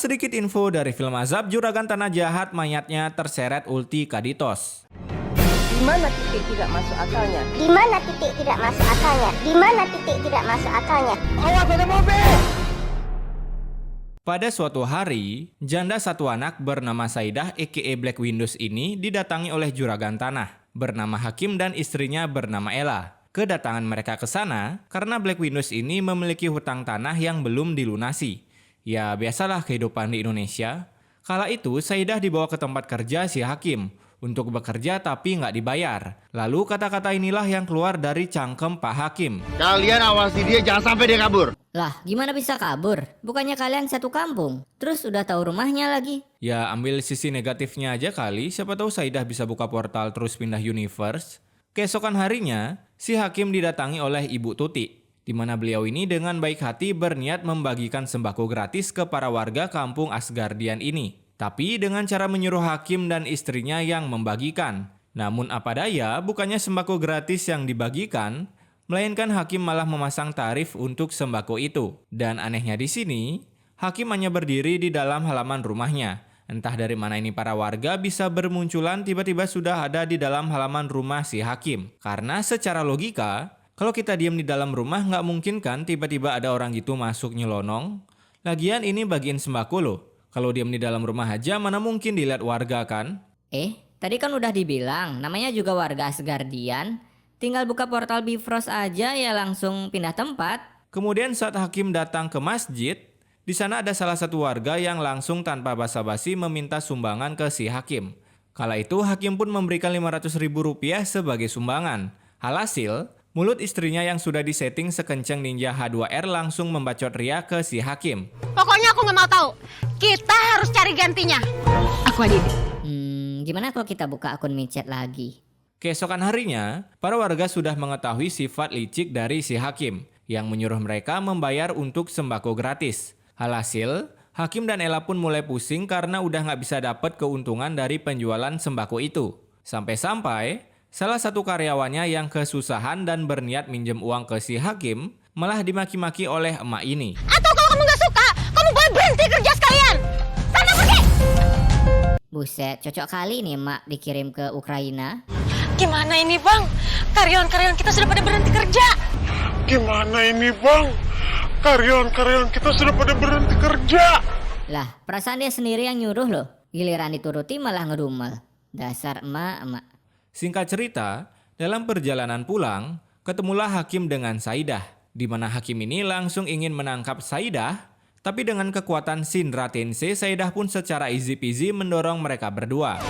sedikit info dari film Azab Juragan Tanah Jahat, mayatnya terseret ulti Kaditos. Di mana titik tidak masuk akalnya? Di mana titik tidak masuk akalnya? Di mana titik tidak masuk akalnya? Awas ada mobil! Pada suatu hari, janda satu anak bernama Saidah aka Black Windows ini didatangi oleh Juragan Tanah bernama Hakim dan istrinya bernama Ella. Kedatangan mereka ke sana karena Black Windows ini memiliki hutang tanah yang belum dilunasi. Ya biasalah kehidupan di Indonesia. Kala itu Saidah dibawa ke tempat kerja si Hakim untuk bekerja tapi nggak dibayar. Lalu kata-kata inilah yang keluar dari cangkem Pak Hakim. Kalian awasi dia jangan sampai dia kabur. Lah, gimana bisa kabur? Bukannya kalian satu kampung? Terus udah tahu rumahnya lagi? Ya ambil sisi negatifnya aja kali, siapa tahu Saidah bisa buka portal terus pindah universe. Keesokan harinya, si Hakim didatangi oleh Ibu Tuti, di mana beliau ini dengan baik hati berniat membagikan sembako gratis ke para warga kampung Asgardian ini. Tapi dengan cara menyuruh Hakim dan istrinya yang membagikan. Namun apa daya, bukannya sembako gratis yang dibagikan, melainkan Hakim malah memasang tarif untuk sembako itu. Dan anehnya di sini, Hakim hanya berdiri di dalam halaman rumahnya. Entah dari mana ini para warga bisa bermunculan tiba-tiba sudah ada di dalam halaman rumah si Hakim. Karena secara logika, kalau kita diam di dalam rumah nggak mungkin kan tiba-tiba ada orang gitu masuk nyelonong. Lagian ini bagian sembako loh. Kalau diam di dalam rumah aja mana mungkin dilihat warga kan? Tadi kan udah dibilang, namanya juga warga Asgardian. Tinggal buka portal Bifrost aja ya langsung pindah tempat. Kemudian saat Hakim datang ke masjid, di sana ada salah satu warga yang langsung tanpa basa-basi meminta sumbangan ke si Hakim. Kala itu Hakim pun memberikan Rp500.000 sebagai sumbangan. Alhasil, mulut istrinya yang sudah disetting sekencang Ninja H2R langsung membacot ria ke si Hakim. Pokoknya aku nggak mau tahu. Kita harus cari gantinya. Aku aja. Gimana kalau kita buka akun micet lagi? Keesokan harinya, para warga sudah mengetahui sifat licik dari si Hakim yang menyuruh mereka membayar untuk sembako gratis. Alhasil, Hakim dan Ella pun mulai pusing karena udah nggak bisa dapat keuntungan dari penjualan sembako itu. Sampai-sampai, salah satu karyawannya yang kesusahan dan berniat minjem uang ke si Hakim malah dimaki-maki oleh emak ini. Atau kalau kamu nggak suka, kamu boleh berhenti kerja sekalian. Sana pergi. Buset, cocok kali nih emak dikirim ke Ukraina. Gimana ini bang? Karyawan-karyawan kita sudah pada berhenti kerja. Gimana ini bang? Karyawan-karyawan kita sudah pada berhenti kerja. Lah, perasaan dia sendiri yang nyuruh loh. Giliran dituruti malah ngedumel. Dasar emak-emak. Singkat cerita, dalam perjalanan pulang, ketemulah Hakim dengan Saidah, di mana Hakim ini langsung ingin menangkap Saidah, tapi dengan kekuatan Shinra Tensei, Saidah pun secara easy peasy mendorong mereka berdua.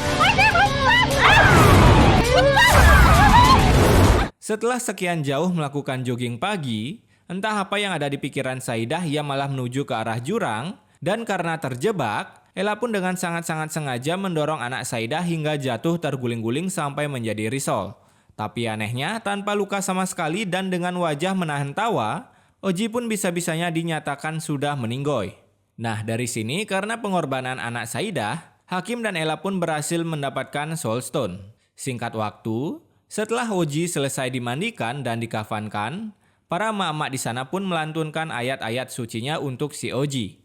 Setelah sekian jauh melakukan jogging pagi, entah apa yang ada di pikiran Saidah, ia malah menuju ke arah jurang, dan karena terjebak, Ella pun dengan sangat-sangat sengaja mendorong anak Saidah hingga jatuh terguling-guling sampai menjadi risol. Tapi anehnya, tanpa luka sama sekali dan dengan wajah menahan tawa, Oji pun bisa-bisanya dinyatakan sudah meninggoy. Nah dari sini karena pengorbanan anak Saidah, Hakim dan Ella pun berhasil mendapatkan Soul Stone. Singkat waktu, setelah Oji selesai dimandikan dan dikafankan, para emak-emak di sana pun melantunkan ayat-ayat sucinya untuk si Oji.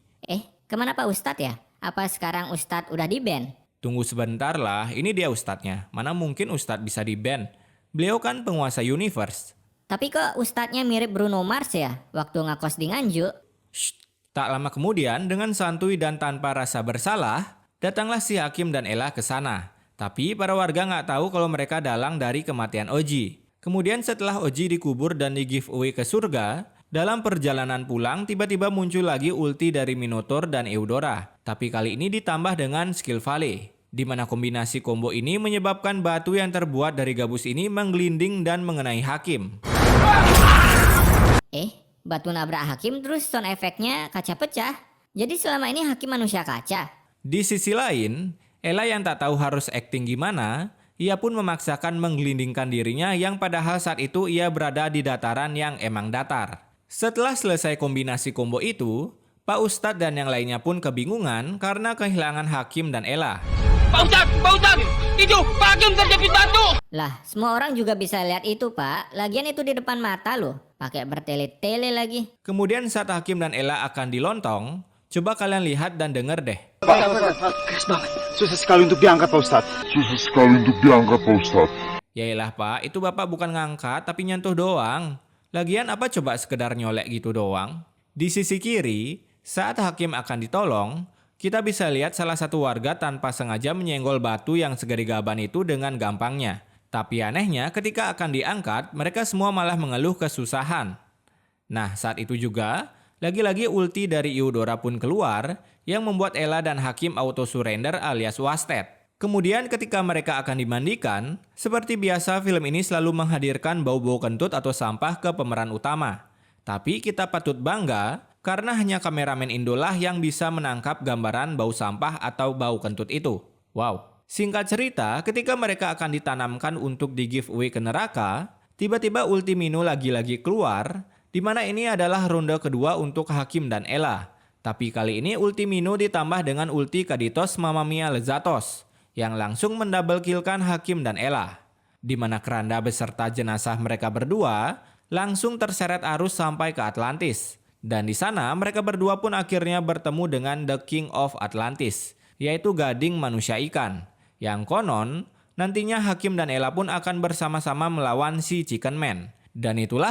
Kemana Pak Ustadz ya? Apa sekarang Ustadz udah di-ban? Tunggu sebentar lah, ini dia ustadznya. Mana mungkin ustadz bisa di-ban? Beliau kan penguasa universe. Tapi kok Ustadznya mirip Bruno Mars ya? Waktu ngakos di Nganjuk. Shh, tak lama kemudian dengan santuy dan tanpa rasa bersalah, datanglah si Hakim dan Ella ke sana. Tapi para warga nggak tahu kalau mereka dalang dari kematian Oji. Kemudian setelah Oji dikubur dan di giveaway ke surga, dalam perjalanan pulang tiba-tiba muncul lagi ulti dari Minotaur dan Eudora. Tapi kali ini ditambah dengan skill Vale, di mana kombinasi combo ini menyebabkan batu yang terbuat dari gabus ini menggelinding dan mengenai Hakim. Batu nabrak Hakim terus sound efeknya kaca pecah. Jadi selama ini Hakim manusia kaca. Di sisi lain, Ella yang tak tahu harus acting gimana, ia pun memaksakan menggelindingkan dirinya yang padahal saat itu ia berada di dataran yang emang datar. Setelah selesai kombinasi combo itu, Pak Ustadz dan yang lainnya pun kebingungan karena kehilangan Hakim dan Ella. Pak Ustadz, itu Pak Hakim terjepit batu. Lah, semua orang juga bisa lihat itu Pak. Lagian itu di depan mata loh. Pakai bertele-tele lagi. Kemudian saat Hakim dan Ella akan dilontong, Coba kalian lihat dan denger deh. Susah sekali untuk diangkat, Pak Ustadz. Yaelah Pak, itu Bapak bukan ngangkat tapi nyentuh doang. Lagian apa coba sekedar nyolek gitu doang? Di sisi kiri, saat hakim akan ditolong, kita bisa lihat salah satu warga tanpa sengaja menyenggol batu yang segerigaban itu dengan gampangnya. Tapi anehnya ketika akan diangkat, mereka semua malah mengeluh kesusahan. Nah, saat itu juga, lagi-lagi ulti dari Eudora pun keluar yang membuat Ella dan Hakim auto surrender alias wasted. Kemudian ketika mereka akan dimandikan, seperti biasa film ini selalu menghadirkan bau-bau kentut atau sampah ke pemeran utama. Tapi kita patut bangga karena hanya kameramen Indolah yang bisa menangkap gambaran bau sampah atau bau kentut itu. Wow. Singkat cerita, ketika mereka akan ditanamkan untuk di giveaway ke neraka, tiba-tiba ulti Mino lagi-lagi keluar, di mana ini adalah ronde kedua untuk Hakim dan Ella. Tapi kali ini ulti Mino ditambah dengan ulti Kaditos Mamma Mia Lezatos, yang langsung mendouble killkan Hakim dan Ella. Di mana keranda beserta jenazah mereka berdua langsung terseret arus sampai ke Atlantis. Dan di sana mereka berdua pun akhirnya bertemu dengan The King of Atlantis, yaitu Gading Manusia Ikan. Yang konon, nantinya Hakim dan Ella pun akan bersama-sama melawan si Chicken Man. Dan itulah